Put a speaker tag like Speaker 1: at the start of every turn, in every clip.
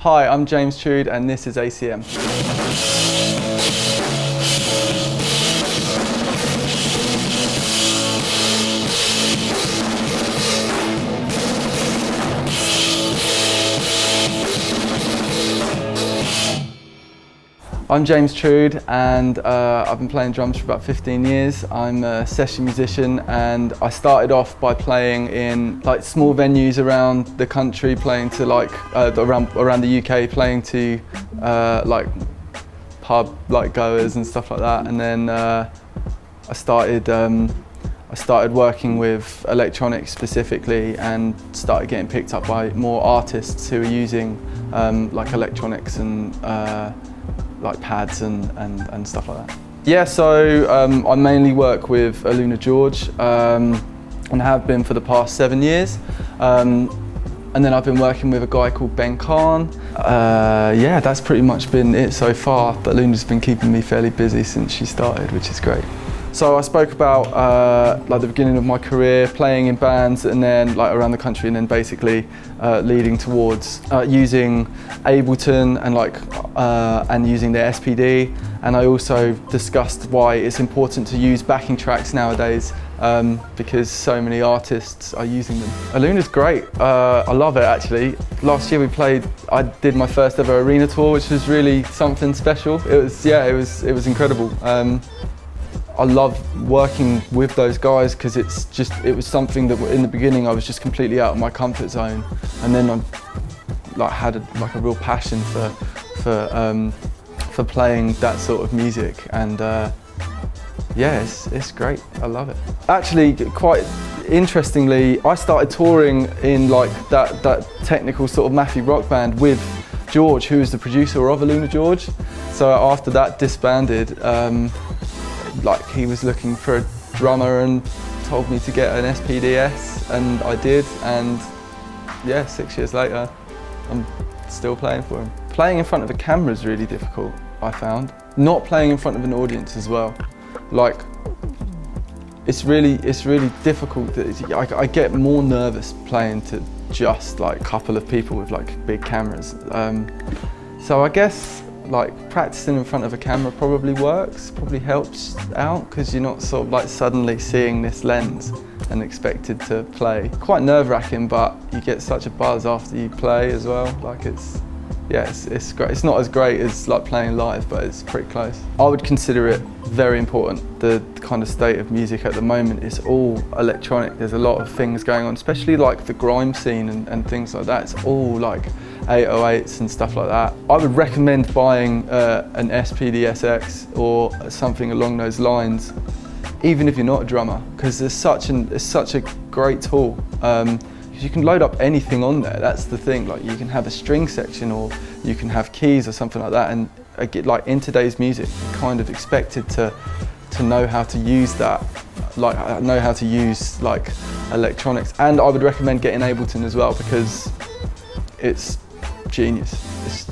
Speaker 1: Hi, I'm James Trood and this is ACM. I'm James Trood and I've been playing drums for about 15 years. I'm a session musician and I started off by playing in like small venues around the country, playing to like around the UK, playing to like pub like goers and stuff like that. And then I started working with electronics specifically and started getting picked up by more artists who are using like electronics and like pads and stuff like that. Yeah, so I mainly work with Aluna George and have been for the past 7 years. And then I've been working with a guy called Ben Khan. Yeah, that's pretty much been it so far, but Aluna's been keeping me fairly busy since she started, which is great. So I spoke about like the beginning of my career, playing in bands and then like around the country, and then basically leading towards using Ableton and like and using the SPD. And I also discussed why it's important to use backing tracks nowadays because so many artists are using them. Aluna's great. I love it actually. Last year I did my first ever arena tour, which was really something special. It was incredible. I love working with those guys because it was something that in the beginning I was just completely out of my comfort zone, and then I like had a real passion for playing that sort of music, and yeah, it's great. I love it. Actually, quite interestingly, I started touring in like that technical sort of mathy rock band with George, who is the producer of Aluna George. So after that disbanded, like he was looking for a drummer and told me to get an SPDS, and I did, and yeah, 6 years later I'm still playing for him. Playing in front of a camera is really difficult, I found. Not playing in front of an audience as well. Like it's really difficult. I get more nervous playing to just like a couple of people with like big cameras. So I guess like practicing in front of a camera probably helps out, because you're not sort of like suddenly seeing this lens and expected to play. Quite nerve-wracking, but you get such a buzz after you play as well. Like it's great. It's not as great as like playing live, but it's pretty close. I would consider it very important. The kind of state of music at the moment is all electronic. There's a lot of things going on, especially like the grime scene and things like that. It's all like 808s and stuff like that. I would recommend buying an SPD-SX or something along those lines, even if you're not a drummer, because it's such a great tool. You can load up anything on there. That's the thing. Like you can have a string section, or you can have keys or something like that. And like in today's music, you're kind of expected to know how to use that, like know how to use like electronics. And I would recommend getting Ableton as well, because it's genius.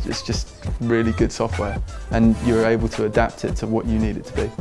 Speaker 1: It's just really good software, and you're able to adapt it to what you need it to be.